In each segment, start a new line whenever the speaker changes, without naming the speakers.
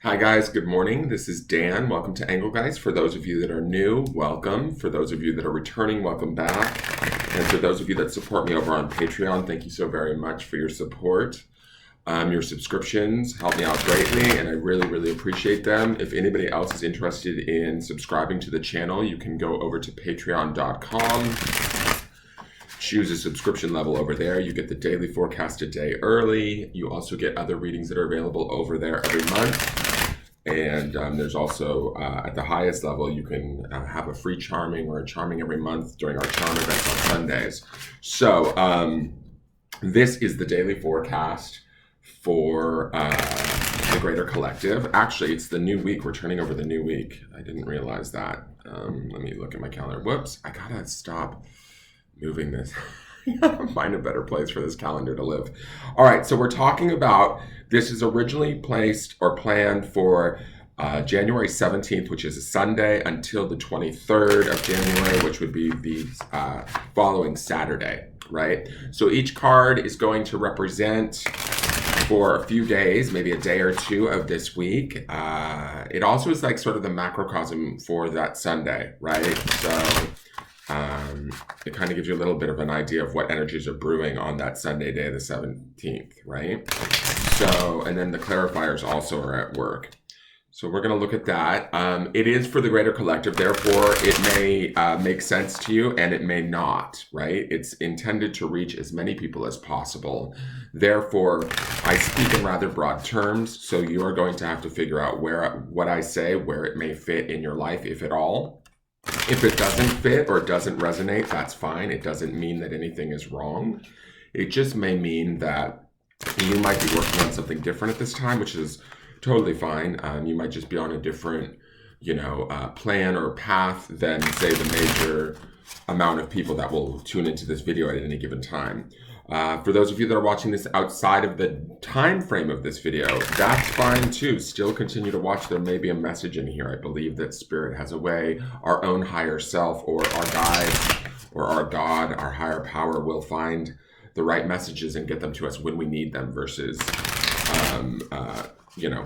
Hi guys, good morning. This is Dan. Welcome to Engelgeist. For those of you that are new, welcome. For those of you that are returning, welcome back. And for those of you that support me over on Patreon, thank you so very much for your support. Your subscriptions help me out greatly, and I really, really appreciate them. If anybody else is interested in subscribing to the channel, you can go over to patreon.com. Choose a subscription level over there. You get the daily forecast a day early. You also get other readings that are available over there every month. And there's also, at the highest level, you can have a free charming or a charming every month during our charm events on Sundays. So this is the daily forecast for the Greater Collective. Actually, it's the new week. We're turning over the new week. I didn't realize that. Let me look at my calendar. Whoops, I gotta stop moving this. Find a better place for this calendar to live. All right, so we're talking about, this is originally placed or planned for January 17th, which is a Sunday, until the 23rd of January, which would be the following Saturday, right? So each card is going to represent for a few days, maybe a day or two of this week. It also is like sort of the macrocosm for that Sunday, right? So it kind of gives you a little bit of an idea of what energies are brewing on that Sunday, day the 17th, right? So, and then the clarifiers also are at work. So we're going to look at that. It is for the Greater Collective, therefore it may make sense to you and it may not, right? It's intended to reach as many people as possible. Therefore, I speak in rather broad terms, so you are going to have to figure out what I say, where it may fit in your life, if at all. If it doesn't fit or doesn't resonate, that's fine. It doesn't mean that anything is wrong. It just may mean that you might be working on something different at this time, which is totally fine. You might just be on a different, plan or path than, say, the major amount of people that will tune into this video at any given time. For those of you that are watching this outside of the time frame of this video, that's fine too. Still continue to watch. There may be a message in here. I believe that Spirit has a way, our own higher self or our guides or our God, our higher power will find the right messages and get them to us when we need them versus,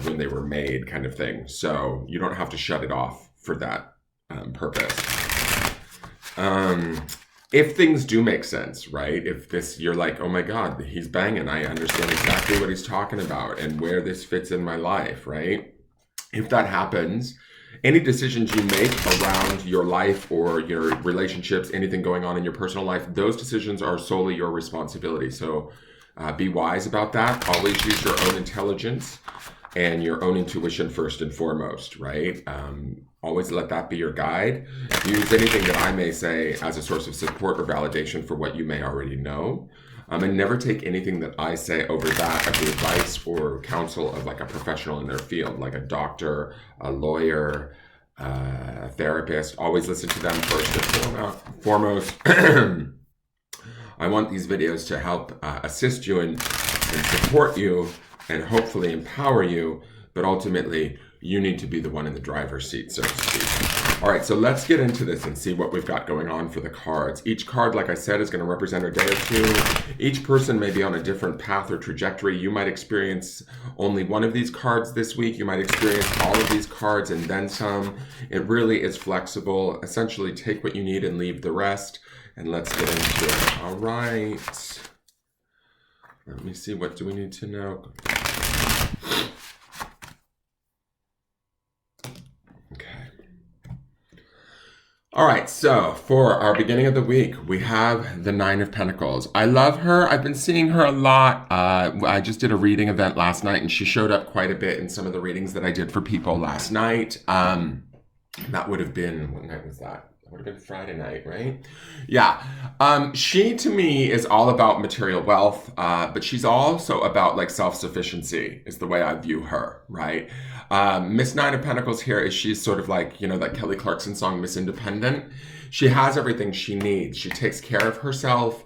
when they were made, kind of thing. So you don't have to shut it off for that purpose. If things do make sense, right? If you're like, oh my God, he's banging. I understand exactly what he's talking about and where this fits in my life, right? If that happens, any decisions you make around your life or your relationships, anything going on in your personal life, those decisions are solely your responsibility. So be wise about that. Always use your own intelligence and your own intuition first and foremost, right? Always let that be your guide. Use anything that I may say as a source of support or validation for what you may already know. And never take anything that I say over that of the advice or counsel of like a professional in their field, like a doctor, a lawyer, a therapist. Always listen to them first and foremost. I want these videos to help assist you and support you and hopefully empower you, but ultimately you need to be the one in the driver's seat, so to speak. All right, so let's get into this and see what we've got going on for the cards. Each card, like I said, is going to represent a day or two. Each person may be on a different path or trajectory. You might experience only one of these cards this week. You might experience all of these cards and then some. It really is flexible. Essentially, take what you need and leave the rest. And let's get into it. All right. Let me see, what do we need to know? All right, so for our beginning of the week, we have the Nine of Pentacles. I love her. I've been seeing her a lot. I just did a reading event last night, and she showed up quite a bit in some of the readings that I did for people last night. That would have been, what night was that? That would have been Friday night, right? Yeah. She, to me, is all about material wealth, but she's also about like self-sufficiency is the way I view her, right? Miss Nine of Pentacles here is she's sort of like, that Kelly Clarkson song, Miss Independent. She has everything she needs. She takes care of herself.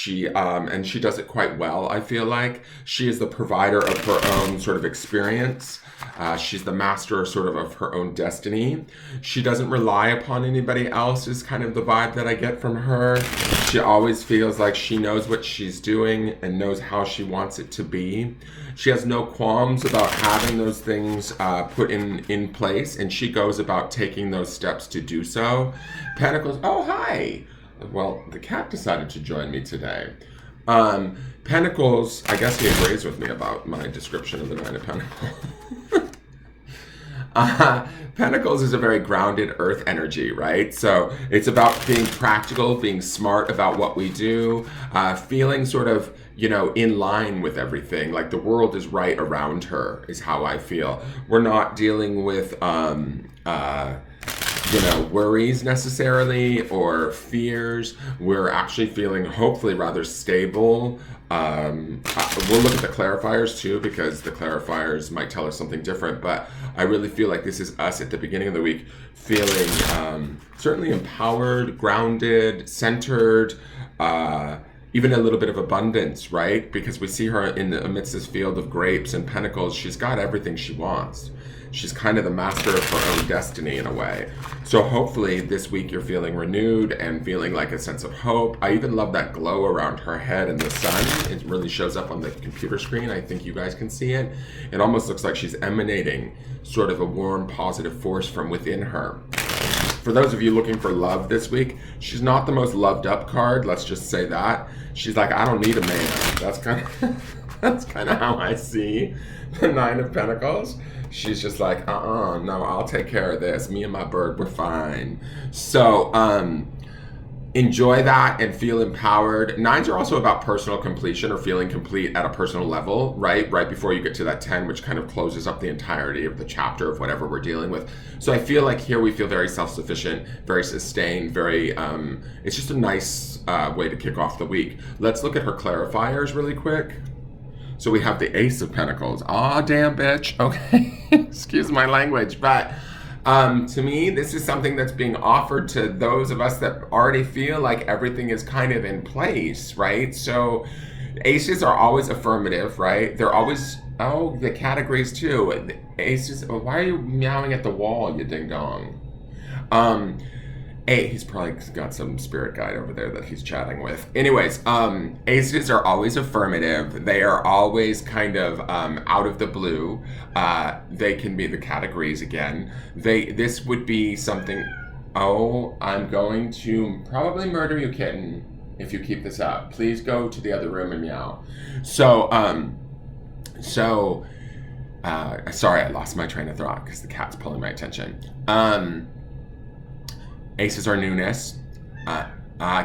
And she does it quite well, I feel like. She is the provider of her own sort of experience. She's the master sort of her own destiny. She doesn't rely upon anybody else is kind of the vibe that I get from her. She always feels like she knows what she's doing and knows how she wants it to be. She has no qualms about having those things put in place, and she goes about taking those steps to do so. Pentacles, oh, hi. Well, the cat decided to join me today. Pentacles, I guess he agrees with me about my description of the Nine of Pentacles. Pentacles is a very grounded earth energy, right? So it's about being practical, being smart about what we do, feeling sort of, in line with everything. Like the world is right around her is how I feel. We're not dealing with, worries necessarily or fears. We're actually feeling hopefully rather stable. We'll look at the clarifiers too, because the clarifiers might tell us something different, but I really feel like this is us at the beginning of the week feeling certainly empowered, grounded, centered, even a little bit of abundance, right? Because we see her amidst this field of grapes and pentacles. She's got everything she wants. She's kind of the master of her own destiny in a way. So hopefully this week you're feeling renewed and feeling like a sense of hope. I even love that glow around her head in the sun. It really shows up on the computer screen. I think you guys can see it. It almost looks like she's emanating sort of a warm, positive force from within her. For those of you looking for love this week, she's not the most loved up card. Let's just say that. She's like, I don't need a man. That's kind of how I see the Nine of Pentacles. She's just like, no, I'll take care of this. Me and my bird, we're fine. So, enjoy that and feel empowered. Nines are also about personal completion or feeling complete at a personal level, right? Right before you get to that 10, which kind of closes up the entirety of the chapter of whatever we're dealing with. So I feel like here we feel very self-sufficient, very sustained, very, it's just a nice way to kick off the week. Let's look at her clarifiers really quick. So we have the Ace of Pentacles. Aw, damn bitch. Okay, excuse my language, but to me, this is something that's being offered to those of us that already feel like everything is kind of in place, right? So aces are always affirmative, right? They're always, oh, the cat agrees too. Aces, oh, why are you meowing at the wall, you ding dong? He's probably got some spirit guide over there that he's chatting with. Anyways, aces are always affirmative. They are always kind of out of the blue. They can be the categories again. This would be something, oh, I'm going to probably murder you, kitten, if you keep this up. Please go to the other room and meow. Sorry, I lost my train of thought because the cat's pulling my attention. Aces are newness.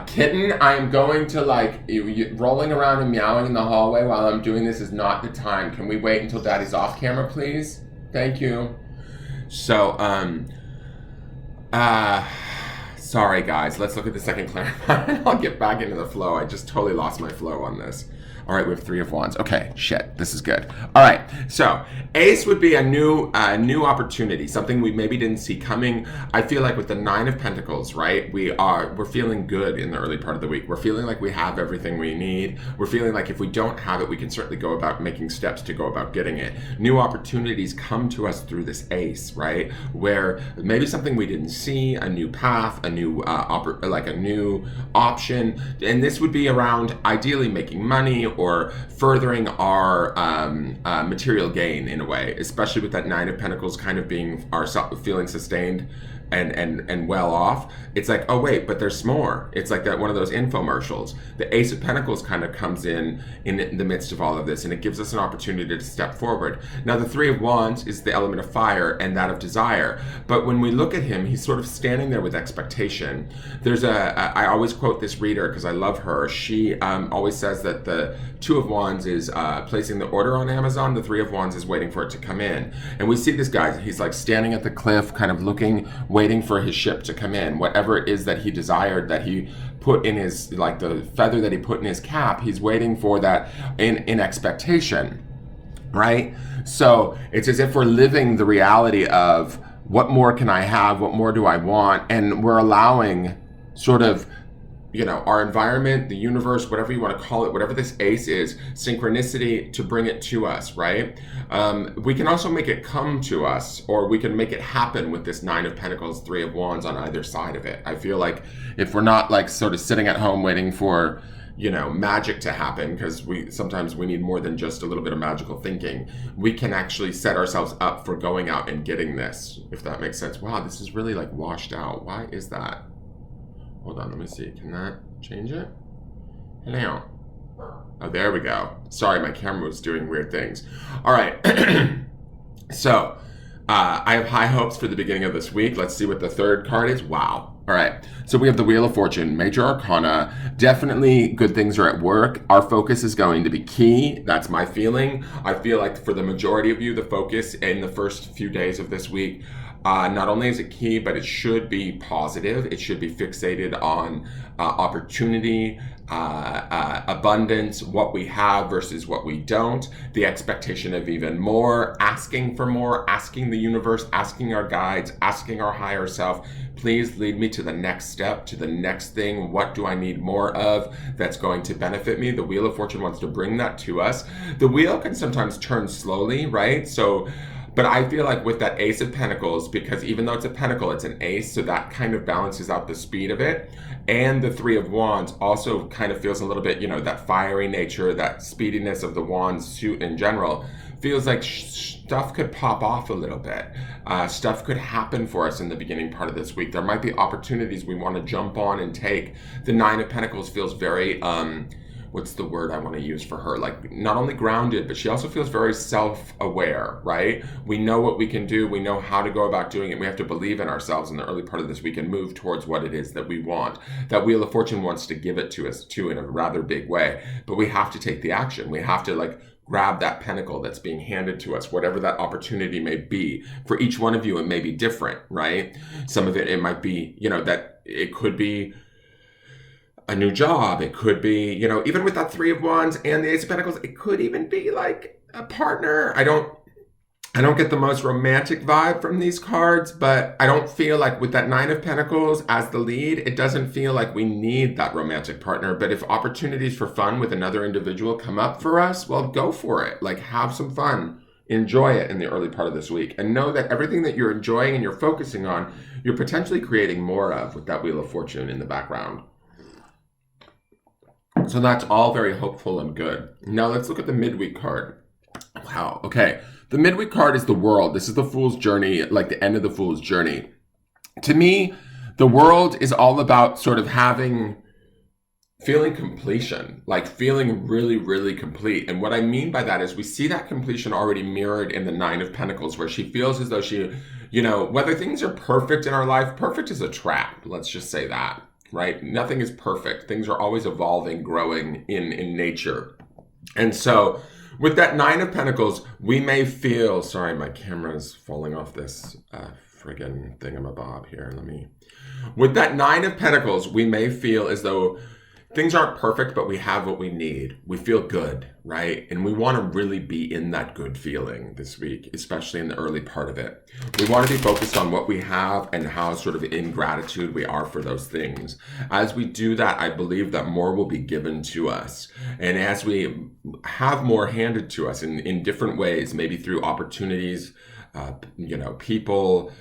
Kitten, I am going to rolling around and meowing in the hallway while I'm doing this is not the time. Can we wait until Daddy's off camera, please? Thank you. So, sorry guys, let's look at the second clarifier. I'll get back into the flow. I just totally lost my flow on this. All right, we have Three of Wands. Okay, shit, this is good. All right, so Ace would be a new opportunity, something we maybe didn't see coming. I feel like with the Nine of Pentacles, right, we're feeling good in the early part of the week. We're feeling like we have everything we need. We're feeling like if we don't have it, we can certainly go about making steps to go about getting it. New opportunities come to us through this Ace, right, where maybe something we didn't see, a new path, a new a new option, and this would be around ideally making money or furthering our material gain in a way, especially with that Nine of Pentacles kind of being feeling sustained and well off. It's like, oh wait, but there's more. It's like that one of those infomercials. The Ace of Pentacles kind of comes in the midst of all of this, and it gives us an opportunity to step forward. Now the Three of Wands is the element of fire and that of desire, but when we look at him, he's sort of standing there with expectation. There's I always quote this reader because I love her. She always says that the Two of Wands is placing the order on Amazon. The Three of Wands is waiting for it to come in. And we see this guy, he's like standing at the cliff, kind of looking, waiting for his ship to come in. Whatever it is that he desired, that he put in his, like the feather that he put in his cap, he's waiting for that in expectation, right? So it's as if we're living the reality of what more can I have? What more do I want? And we're allowing sort of our environment, the universe, whatever you want to call it, whatever this ace is, synchronicity to bring it to us, right? We can also make it come to us, or we can make it happen with this Nine of Pentacles, Three of Wands on either side of it. I feel like if we're not like sort of sitting at home waiting for, magic to happen, because sometimes we need more than just a little bit of magical thinking. We can actually set ourselves up for going out and getting this, if that makes sense. Wow, this is really like washed out. Why is that? Hold on, let me see. Can that change it? Hello. Oh, there we go. Sorry, my camera was doing weird things. All right. So, I have high hopes for the beginning of this week. Let's see what the third card is. Wow. All right. So we have the Wheel of Fortune, Major Arcana. Definitely good things are at work. Our focus is going to be key. That's my feeling. I feel like for the majority of you, the focus in the first few days of this week, not only is it key, but it should be positive. It should be fixated on opportunity, abundance, what we have versus what we don't, the expectation of even more, asking for more, asking the universe, asking our guides, asking our higher self, please lead me to the next step, to the next thing. What do I need more of that's going to benefit me? The Wheel of Fortune wants to bring that to us. The wheel can sometimes turn slowly, right? But I feel like with that Ace of Pentacles, because even though it's a pentacle, it's an ace, so that kind of balances out the speed of it. And the Three of Wands also kind of feels a little bit, that fiery nature, that speediness of the Wands suit in general, feels like stuff could pop off a little bit. Stuff could happen for us in the beginning part of this week. There might be opportunities we want to jump on and take. The Nine of Pentacles feels very... what's the word I want to use for her? Like, not only grounded, but she also feels very self-aware, right? We know what we can do. We know how to go about doing it. We have to believe in ourselves in the early part of this week and move towards what it is that we want. That Wheel of Fortune wants to give it to us too in a rather big way, but we have to take the action. We have to grab that pentacle that's being handed to us, whatever that opportunity may be. For each one of you, it may be different, right? Some of it might be, that it could be a new job. It could be, even with that Three of Wands and the Ace of Pentacles, it could even be like a partner. I don't get the most romantic vibe from these cards, but I don't feel like with that Nine of Pentacles as the lead, it doesn't feel like we need that romantic partner. But if opportunities for fun with another individual come up for us, well, go for it. Have some fun. Enjoy it in the early part of this week. And know that everything that you're enjoying and you're focusing on, you're potentially creating more of with that Wheel of Fortune in the background. So that's all very hopeful and good. Now let's look at the midweek card. Wow. Okay. The midweek card is the World. This is the Fool's Journey, like the end of the Fool's Journey. To me, the World is all about sort of feeling completion, like feeling really, really complete. And what I mean by that is we see that completion already mirrored in the Nine of Pentacles, where she feels as though she, whether things are perfect in our life, perfect is a trap. Let's just say that. Right? Nothing is perfect. Things are always evolving, growing in nature. And so with that Nine of Pentacles, we may feel, sorry, my camera's falling off this friggin' thingamabob here. With that Nine of Pentacles, we may feel as though things aren't perfect, but we have what we need. We feel good, right? And we want to really be in that good feeling this week, especially in the early part of it. We want to be focused on what we have and how sort of in gratitude we are for those things. As we do that, I believe that more will be given to us. And as we have more handed to us in different ways, maybe through opportunities, people,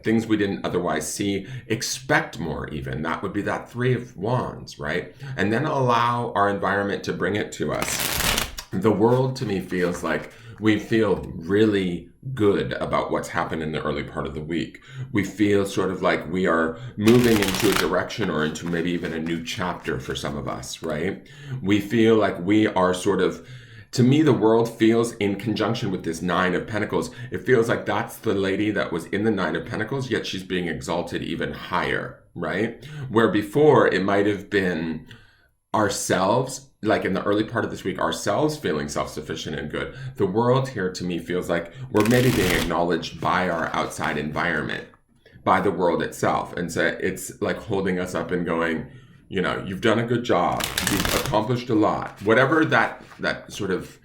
things we didn't otherwise see, expect more even. That would be that Three of Wands, right? And then allow our environment to bring it to us. The World to me feels like we feel really good about what's happened in the early part of the week. We feel sort of like we are moving into a direction or into maybe even a new chapter for some of us, right? We feel like we are sort of, to me, the World feels in conjunction with this Nine of Pentacles. It feels like that's the lady that was in the Nine of Pentacles, yet she's being exalted even higher, right? Where before it might have been ourselves, like in the early part of this week, ourselves feeling self-sufficient and good. The World here to me feels like we're maybe being acknowledged by our outside environment, by the world itself. And so it's like holding us up and going, you've done a good job. You've accomplished a lot. Whatever that sort of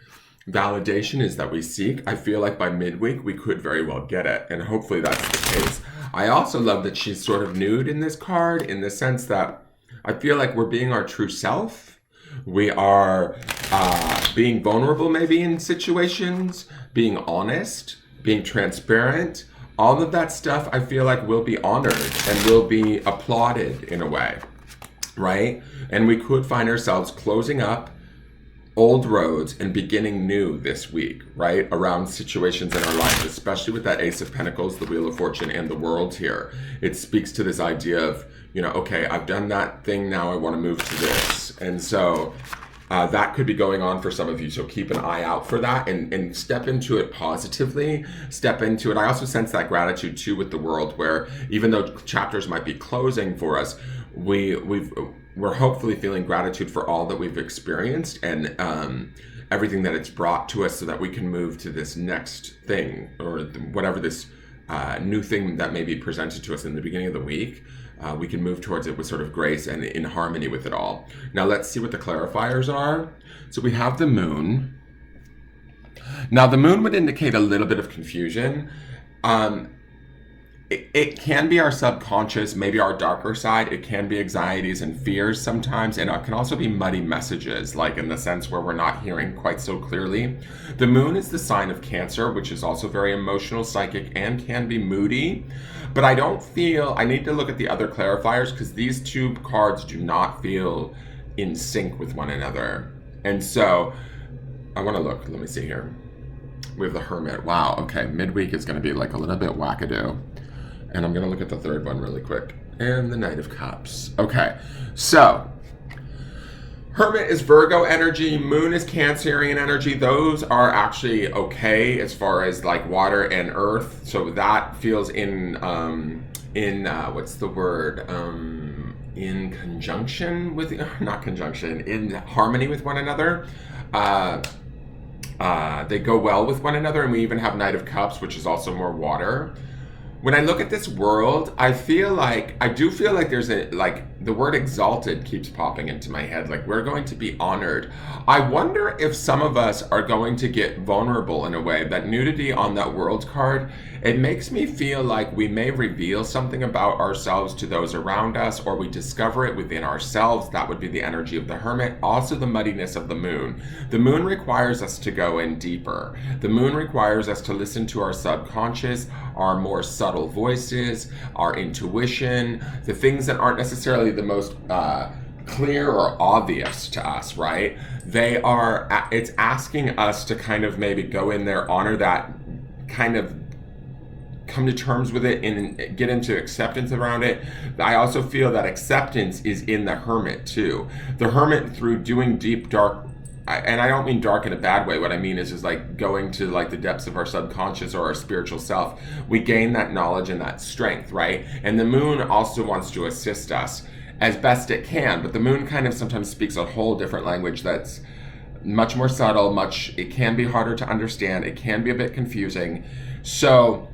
validation is that we seek, I feel like by midweek, we could very well get it. And hopefully that's the case. I also love that she's sort of nude in this card, in the sense that I feel like we're being our true self. We are being vulnerable maybe in situations, being honest, being transparent. All of that stuff I feel like will be honored and will be applauded in a way, right? And we could find ourselves closing up old roads and beginning new this week, right? Around situations in our life, especially with that Ace of Pentacles, the Wheel of Fortune, and the World here. It speaks to this idea of, okay, I've done that thing, now I want to move to this. And so that could be going on for some of you. So keep an eye out for that and step into it positively. Step into it. I also sense that gratitude too with the World, where even though chapters might be closing for us, we're hopefully feeling gratitude for all that we've experienced and everything that it's brought to us, so that we can move to this next thing, or whatever this new thing that may be presented to us in the beginning of the week. We can move towards it with sort of grace and in harmony with it all. Now let's see what the clarifiers are. So we have the Moon. Now the Moon would indicate a little bit of confusion. It can be our subconscious, maybe our darker side. It can be anxieties and fears sometimes, and it can also be muddy messages, like in the sense where we're not hearing quite so clearly. The Moon is the sign of Cancer, which is also very emotional, psychic, and can be moody. But I need to look at the other clarifiers, because these two cards do not feel in sync with one another. And so I want to look, let me see here. We have the Hermit. Wow, okay, midweek is going to be like a little bit wackadoo. And I'm going to look at the third one really quick. And the Knight of Cups. Okay, so Hermit is Virgo energy. Moon is Cancerian energy. Those are actually okay as far as like water and earth. So that feels in what's the word? In conjunction with, not conjunction, in harmony with one another. They go well with one another, and we even have Knight of Cups, which is also more water. When I look at this World, I do feel like there's the word exalted keeps popping into my head. Like, we're going to be honored. I wonder if some of us are going to get vulnerable in a way. That nudity on that World card, it makes me feel like we may reveal something about ourselves to those around us, or we discover it within ourselves. That would be the energy of the Hermit. Also the muddiness of the Moon. The Moon requires us to go in deeper. The Moon requires us to listen to our subconscious, our more subtle voices, our intuition, the things that aren't necessarily the most clear or obvious to us, right? It's asking us to kind of maybe go in there, honor that, kind of come to terms with it and get into acceptance around it. I also feel that acceptance is in the Hermit too. The Hermit, through doing deep, dark, and I don't mean dark in a bad way. What I mean is like going to like the depths of our subconscious or our spiritual self. We gain that knowledge and that strength, right? And the Moon also wants to assist us as best it can, but the Moon kind of sometimes speaks a whole different language that's much more subtle, it can be harder to understand, it can be a bit confusing. So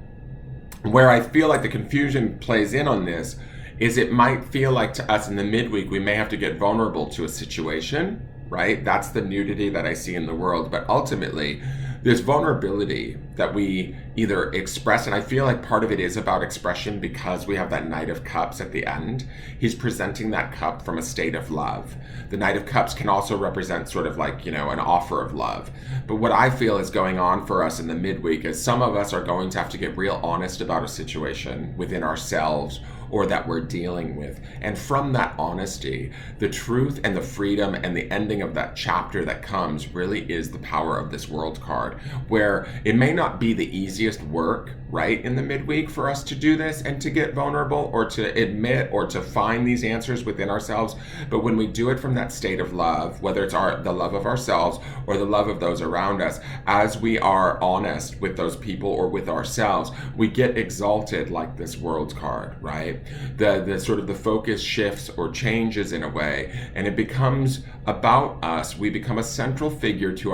where I feel like the confusion plays in on this is it might feel like to us in the midweek we may have to get vulnerable to a situation, right? That's the nudity that I see in the World. But ultimately, there's vulnerability that we either express, and I feel like part of it is about expression because we have that Knight of Cups at the end. He's presenting that cup from a state of love. The Knight of Cups can also represent sort of like, an offer of love. But what I feel is going on for us in the midweek is some of us are going to have to get real honest about a situation within ourselves or that we're dealing with. And from that honesty, the truth and the freedom and the ending of that chapter that comes really is the power of this World card, where it may not be the easiest work, right, in the midweek for us to do this and to get vulnerable or to admit or to find these answers within ourselves. But when we do it from that state of love, whether it's the love of ourselves or the love of those around us, as we are honest with those people or with ourselves, we get exalted like this World card, right? The sort of the focus shifts or changes in a way, and it becomes about us. We become a central figure to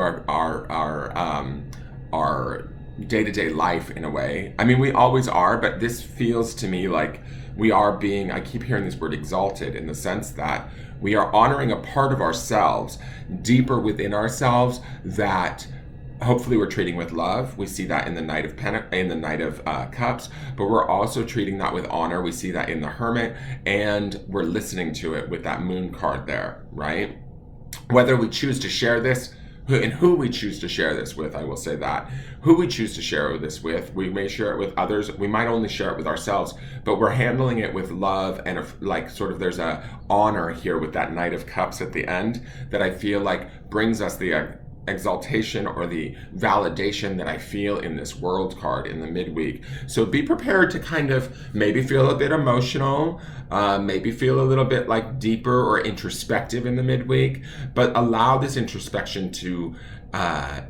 our day-to-day life in a way. I mean, we always are, but this feels to me like we are being, I keep hearing this word exalted, in the sense that we are honoring a part of ourselves deeper within ourselves that hopefully we're treating with love. We see that in the Knight of Cups, but we're also treating that with honor. We see that in the Hermit, and we're listening to it with that Moon card there, right? Whether we choose to share this, and who we choose to share this with, I will say that. Who we choose to share this with, we may share it with others. We might only share it with ourselves, but we're handling it with love and there's a honor here with that Knight of Cups at the end that I feel like brings us the exaltation or the validation that I feel in this World card in the midweek. So be prepared to kind of maybe feel a bit emotional, maybe feel a little bit like deeper or introspective in the midweek, but allow this introspection to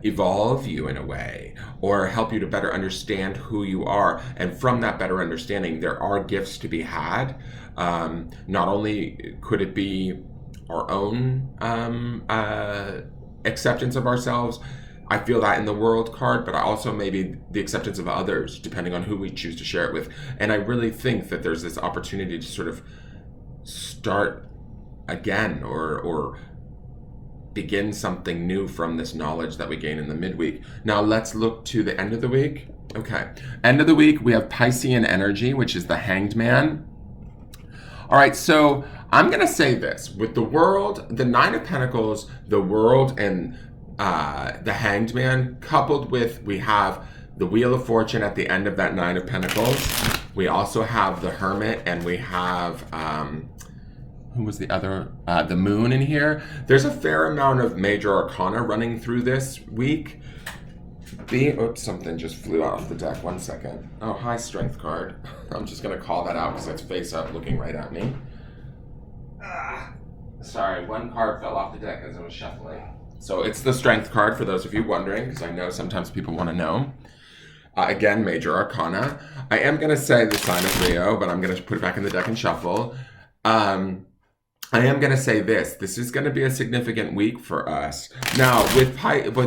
evolve you in a way or help you to better understand who you are. And from that better understanding, there are gifts to be had. Not only could it be our own acceptance of ourselves, I feel that in the World card, but also maybe the acceptance of others, depending on who we choose to share it with. And I really think that there's this opportunity to sort of start again or begin something new from this knowledge that we gain in the midweek. Now let's look to the end of the week. Okay, end of the week, we have Piscean energy, which is the Hanged Man. All right, so I'm going to say this. With the World, the Nine of Pentacles, the World, and the Hanged Man, coupled with, we have the Wheel of Fortune at the end of that Nine of Pentacles. We also have the Hermit, and we have, who was the other? The Moon in here. There's a fair amount of major arcana running through this week. Oops, something just flew off the deck. 1 second. Oh, hi, Strength card. I'm just going to call that out because it's face up looking right at me. Sorry, one card fell off the deck as I was shuffling. So it's the Strength card for those of you wondering, because I know sometimes people want to know. Again, major arcana. I am going to say the sign of Leo, but I'm going to put it back in the deck and shuffle. I am going to say this. This is going to be a significant week for us. Now, with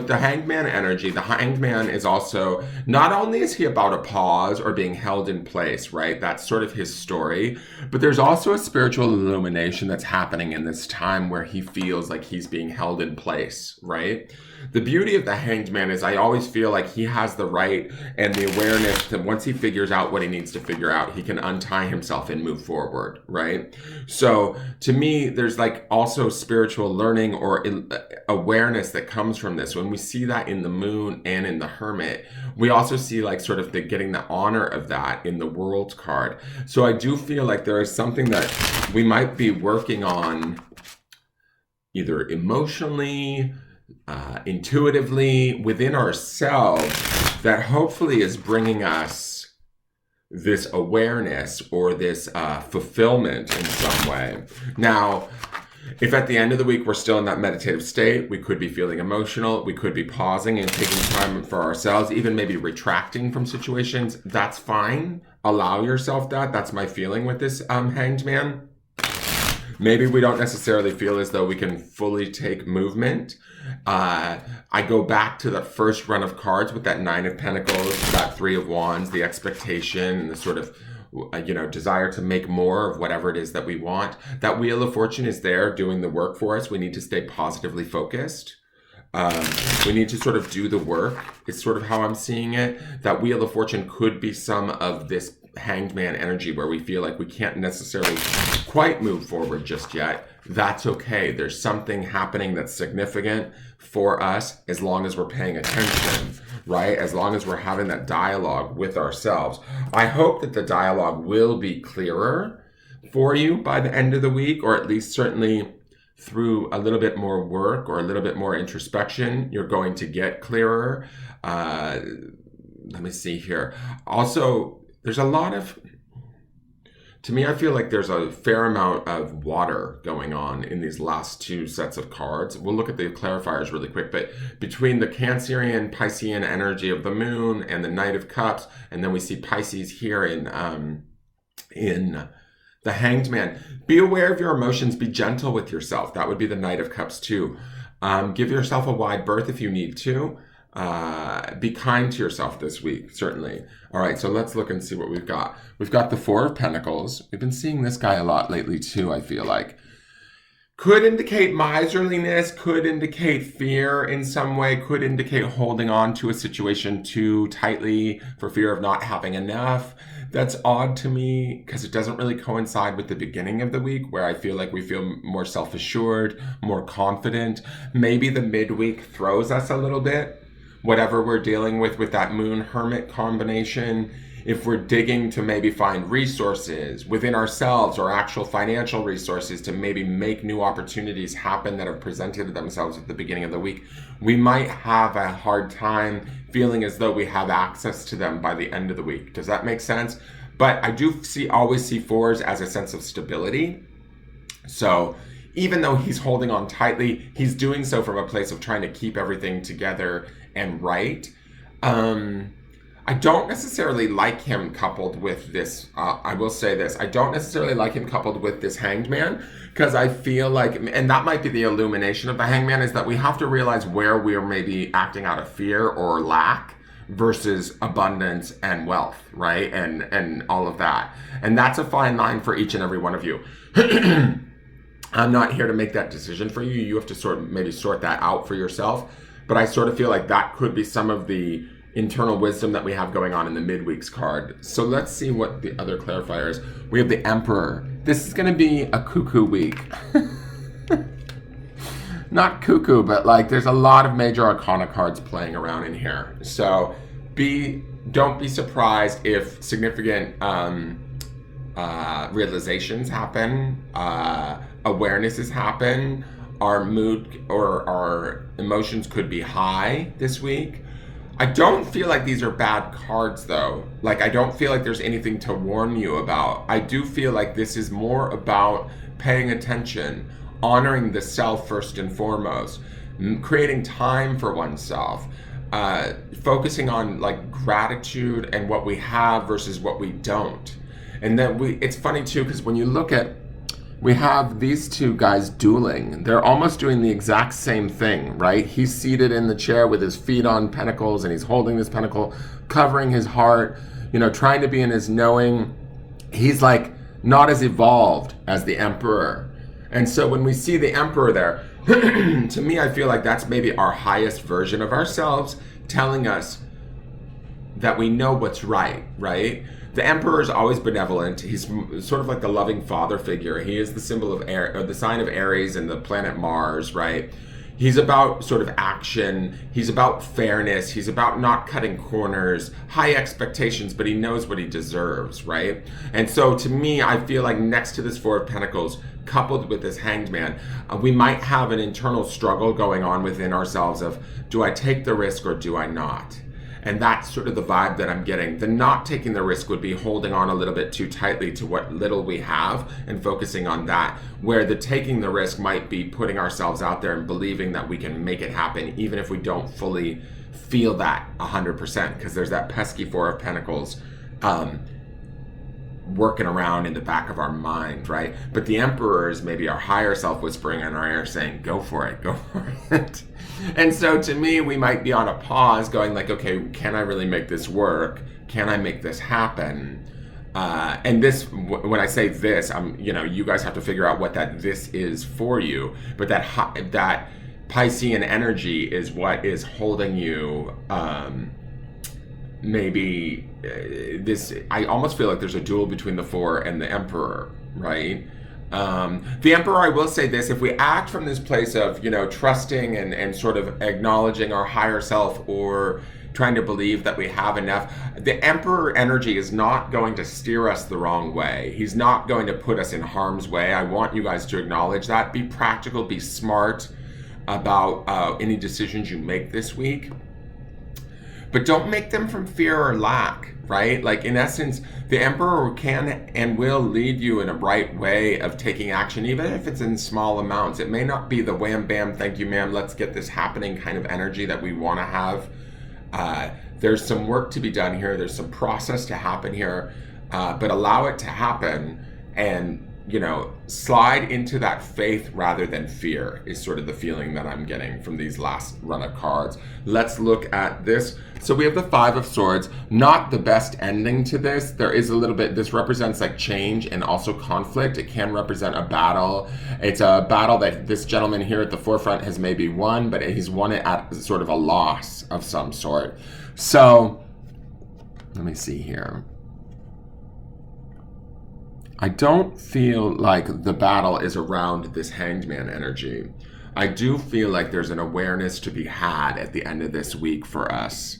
the Hanged Man energy, the Hanged Man is also, not only is he about a pause or being held in place, right? That's sort of his story. But there's also a spiritual illumination that's happening in this time where he feels like he's being held in place, right? The beauty of the Hanged Man is I always feel like he has the right and the awareness that once he figures out what he needs to figure out, he can untie himself and move forward, right? So to me, there's like also spiritual learning or awareness that comes from this. When we see that in the Moon and in the Hermit, we also see like sort of getting the honor of that in the World card. So I do feel like there is something that we might be working on either emotionally, intuitively within ourselves that hopefully is bringing us this awareness or this fulfillment in some way. Now, if at the end of the week we're still in that meditative state, we could be feeling emotional, we could be pausing and taking time for ourselves, even maybe retracting from situations. That's fine. Allow yourself that. That's my feeling with this Hanged Man. Maybe we don't necessarily feel as though we can fully take movement. I go back to the first run of cards with that Nine of Pentacles, that Three of Wands, the expectation, and the sort of, desire to make more of whatever it is that we want. That Wheel of Fortune is there doing the work for us. We need to stay positively focused. We need to sort of do the work. It's sort of how I'm seeing it. That Wheel of Fortune could be some of this Hanged Man energy where we feel like we can't necessarily quite move forward just yet. That's okay. There's something happening that's significant for us as long as we're paying attention, right? As long as we're having that dialogue with ourselves. I hope that the dialogue will be clearer for you by the end of the week, or at least certainly through a little bit more work or a little bit more introspection, you're going to get clearer. Let me see here. Also, there's a lot of, to me, I feel like there's a fair amount of water going on in these last two sets of cards. We'll look at the clarifiers really quick, but between the Cancerian, Piscean energy of the Moon and the Knight of Cups, and then we see Pisces here in the Hanged Man. Be aware of your emotions. Be gentle with yourself. That would be the Knight of Cups too. Give yourself a wide berth if you need to. Be kind to yourself this week, certainly. All right, so let's look and see what we've got. We've got the Four of Pentacles. We've been seeing this guy a lot lately too, I feel like. Could indicate miserliness, could indicate fear in some way, could indicate holding on to a situation too tightly for fear of not having enough. That's odd to me because it doesn't really coincide with the beginning of the week where I feel like we feel more self-assured, more confident. Maybe the midweek throws us a little bit. Whatever we're dealing with that moon hermit combination, if we're digging to maybe find resources within ourselves or actual financial resources to maybe make new opportunities happen that have presented themselves at the beginning of the week, we might have a hard time feeling as though we have access to them by the end of the week. Does that make sense? But I do always see fours as a sense of stability. So even though he's holding on tightly, he's doing so from a place of trying to keep everything together and right. I don't necessarily like him coupled with this. I will say this. I don't necessarily like him coupled with this Hanged Man because I feel like, and that might be the illumination of the Hanged Man, is that we have to realize where we're maybe acting out of fear or lack versus abundance and wealth, right? And all of that. And that's a fine line for each and every one of you. I'm not here to make that decision for you. You have to maybe sort that out for yourself. But I sort of feel like that could be some of the internal wisdom that we have going on in the midweeks card. So let's see what the other clarifier is. We have the Emperor. This is going to be a cuckoo week. Not cuckoo, but like there's a lot of major arcana cards playing around in here. So don't be surprised if significant realizations happen, awarenesses happen. Our mood or our emotions could be high this week. I don't feel like these are bad cards though. Like I don't feel like there's anything to warn you about. I do feel like this is more about paying attention, honoring the self first and foremost, creating time for oneself, focusing on like gratitude and what we have versus what we don't. And then it's funny too, because when you look at, we have these two guys dueling. They're almost doing the exact same thing, right? He's seated in the chair with his feet on pentacles and he's holding this pentacle, covering his heart, trying to be in his knowing. He's like not as evolved as the Emperor. And so when we see the Emperor there, to me, I feel like that's maybe our highest version of ourselves telling us that we know what's right, right? The Emperor is always benevolent. He's sort of like the loving father figure. He is the symbol of air, or the sign of Aries and the planet Mars, right? He's about sort of action. He's about fairness. He's about not cutting corners, high expectations, but he knows what he deserves, right? And so to me, I feel like next to this Four of Pentacles, coupled with this Hanged Man, we might have an internal struggle going on within ourselves of, do I take the risk or do I not? And that's sort of the vibe that I'm getting. The not taking the risk would be holding on a little bit too tightly to what little we have and focusing on that, where the taking the risk might be putting ourselves out there and believing that we can make it happen, even if we don't fully feel that 100%, because there's that pesky Four of Pentacles working around in the back of our mind, right? But the Emperor is maybe our higher self whispering in our ear saying, go for it, go for it. And so to me, we might be on a pause going like, okay, can I really make this work? Can I make this happen? And this, when I say this, you guys have to figure out what that this is for you. But that Piscean energy is what is holding you, maybe this, I almost feel like there's a duel between the Four and the Emperor, right? The Emperor, I will say this, if we act from this place of, trusting and sort of acknowledging our higher self or trying to believe that we have enough, the Emperor energy is not going to steer us the wrong way. He's not going to put us in harm's way. I want you guys to acknowledge that. Be practical, be smart about any decisions you make this week. But don't make them from fear or lack, right? Like in essence, the Emperor can and will lead you in a right way of taking action, even if it's in small amounts. It may not be the wham, bam, thank you, ma'am, let's get this happening kind of energy that we want to have. There's some work to be done here. There's some process to happen here, but allow it to happen and slide into that faith rather than fear is sort of the feeling that I'm getting from these last run of cards. Let's look at this. So we have the Five of Swords, not the best ending to this. There is a little bit, this represents like change and also conflict. It can represent a battle. It's a battle that this gentleman here at the forefront has maybe won, but he's won it at sort of a loss of some sort. So let me see here. I don't feel like the battle is around this Hanged Man energy. I do feel like there's an awareness to be had at the end of this week for us.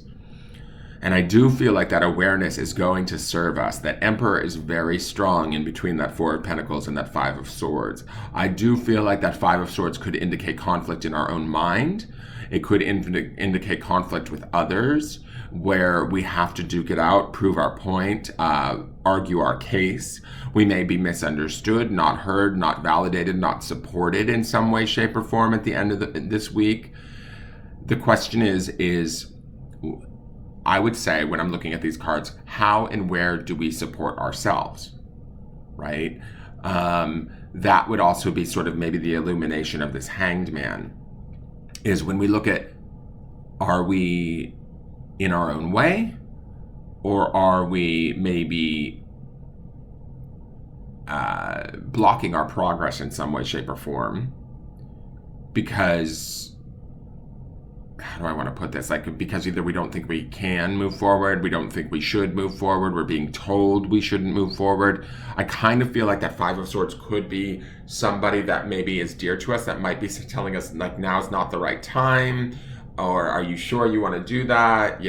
And I do feel like that awareness is going to serve us. That Emperor is very strong in between that Four of Pentacles and that Five of Swords. I do feel like that Five of Swords could indicate conflict in our own mind. It could indicate conflict with others, where we have to duke it out, prove our point, argue our case. We may be misunderstood, not heard, not validated, not supported in some way, shape, or form at the end of this week. The question is, I would say when I'm looking at these cards, how and where do we support ourselves, right? That would also be sort of maybe the illumination of this Hanged Man, is when we look at, are we in our own way, or are we maybe blocking our progress in some way, shape, or form? Because, how do I want to put this? Like, because either we don't think we can move forward, we don't think we should move forward, we're being told we shouldn't move forward. I kind of feel like that Five of Swords could be somebody that maybe is dear to us, that might be telling us, like, now's not the right time, or are you sure you want to do that?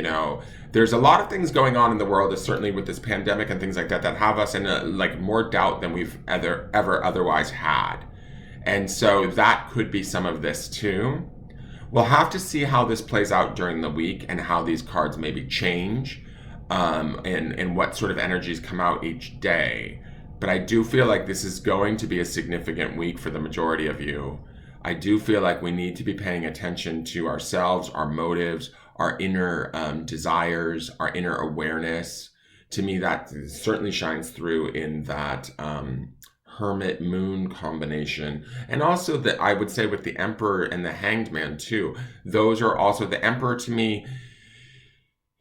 There's a lot of things going on in the world, certainly with this pandemic and things like that, that have us in like more doubt than we've ever otherwise had. And so that could be some of this too. We'll have to see how this plays out during the week and how these cards maybe change, and what sort of energies come out each day. But I do feel like this is going to be a significant week for the majority of you. I do feel like we need to be paying attention to ourselves, our motives, our inner desires, our inner awareness. To me, that certainly shines through in that Hermit Moon combination. And also that I would say with the Emperor and the Hanged Man too. Those are also, the Emperor to me,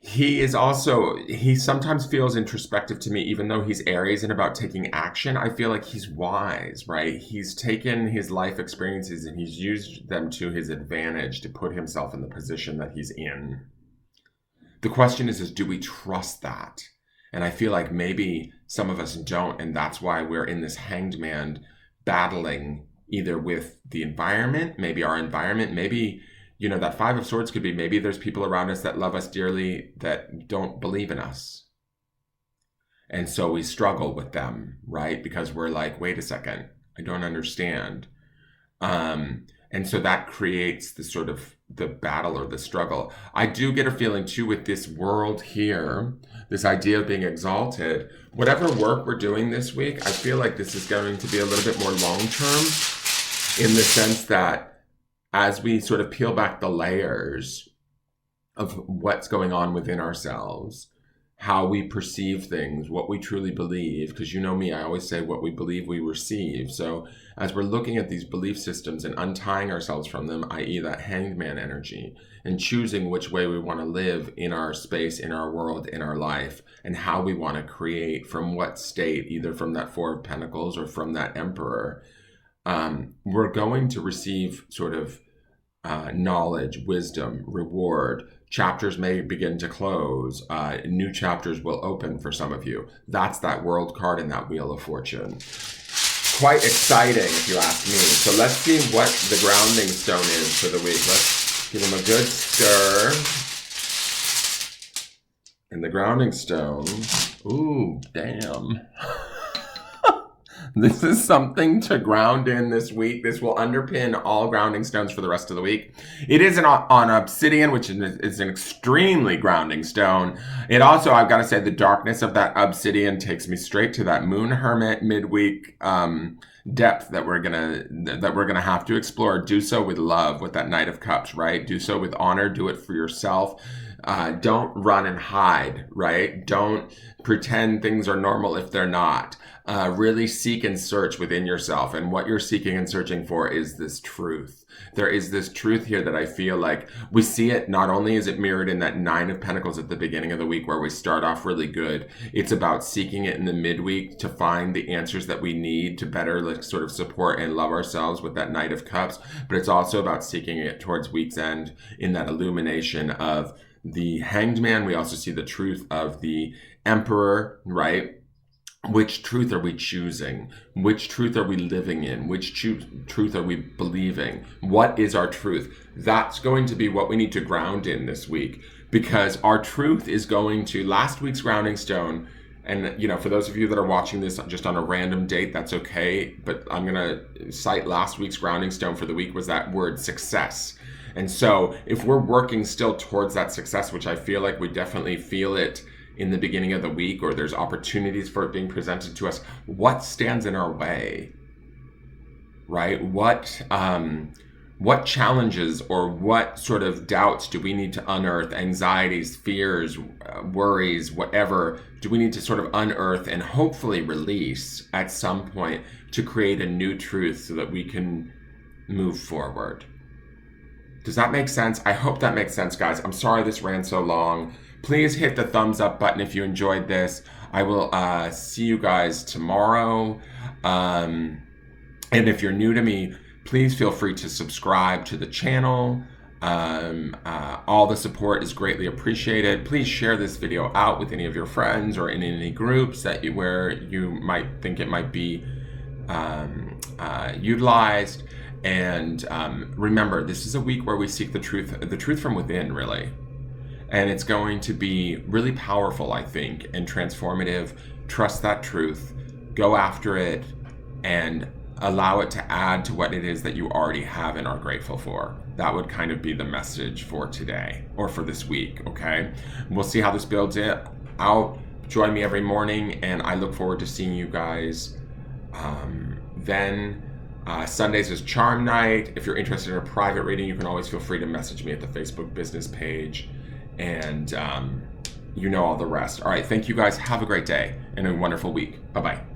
he sometimes feels introspective to me, even though he's Aries and about taking action. I feel like he's wise, right? He's taken his life experiences and he's used them to his advantage to put himself in the position that he's in. The question is do we trust that? And I feel like maybe some of us don't, and that's why we're in this Hanged Man battling either with the environment, maybe our environment, maybe that Five of Swords could be, maybe there's people around us that love us dearly that don't believe in us. And so we struggle with them, right? Because we're like, wait a second, I don't understand. And so that creates the sort of the battle or the struggle. I do get a feeling too with this world here, this idea of being exalted. Whatever work we're doing this week, I feel like this is going to be a little bit more long-term, in the sense that as we sort of peel back the layers of what's going on within ourselves, how we perceive things, what we truly believe, because you know me, I always say what we believe we receive. So as we're looking at these belief systems and untying ourselves from them, i.e. that Hanged Man energy, and choosing which way we want to live in our space, in our world, in our life, and how we want to create, from what state, either from that Four of Pentacles or from that Emperor, we're going to receive sort of knowledge, wisdom, reward. Chapters may begin to close. New chapters will open for some of you. That's that World card in that Wheel of Fortune. Quite exciting, if you ask me. So let's see what the grounding stone is for the week. Let's give them a good stir. And the grounding stone, ooh, damn. This is something to ground in this week. This will underpin all grounding stones for the rest of the week. It is on obsidian, which is an extremely grounding stone. It also, I've got to say, the darkness of that obsidian takes me straight to that Moon Hermit midweek depth that we're gonna have to explore. Do so with love, with that Knight of Cups, right? Do so with honor. Do it for yourself. Don't run and hide, right? Don't pretend things are normal if they're not. Really seek and search within yourself. And what you're seeking and searching for is this truth. There is this truth here that I feel like we see it. Not only is it mirrored in that 9 of Pentacles at the beginning of the week where we start off really good, it's about seeking it in the midweek to find the answers that we need to better like sort of support and love ourselves with that Knight of Cups. But it's also about seeking it towards week's end in that illumination of the Hanged Man. We also see the truth of the Emperor, right? Which truth are we choosing? Which truth are we living in? Which truth are we believing? What is our truth? That's going to be what we need to ground in this week, because our truth is going to last week's grounding stone. And, you know, for those of you that are watching this just on a random date, that's okay. But I'm going to cite last week's grounding stone for the week was that word success. And so if we're working still towards that success, which I feel like we definitely feel it in the beginning of the week, or there's opportunities for it being presented to us, what stands in our way, right? What challenges or what sort of doubts do we need to unearth, anxieties, fears, worries, whatever, do we need to sort of unearth and hopefully release at some point to create a new truth so that we can move forward? Does that make sense? I hope that makes sense, guys. I'm sorry this ran so long. Please hit the thumbs up button if you enjoyed this. I will see you guys tomorrow. And if you're new to me, please feel free to subscribe to the channel. All the support is greatly appreciated. Please share this video out with any of your friends or in any groups that where you might think it might be utilized. And remember, this is a week where we seek the truth from within, really. And it's going to be really powerful, I think, and transformative. Trust that truth, go after it, and allow it to add to what it is that you already have and are grateful for. That would kind of be the message for today or for this week, okay? We'll see how this builds it out. Join me every morning, and I look forward to seeing you guys then. Sundays is Charm Night. If you're interested in a private reading, you can always feel free to message me at the Facebook business page. And you know all the rest. All right, thank you guys. Have a great day and a wonderful week. Bye-bye.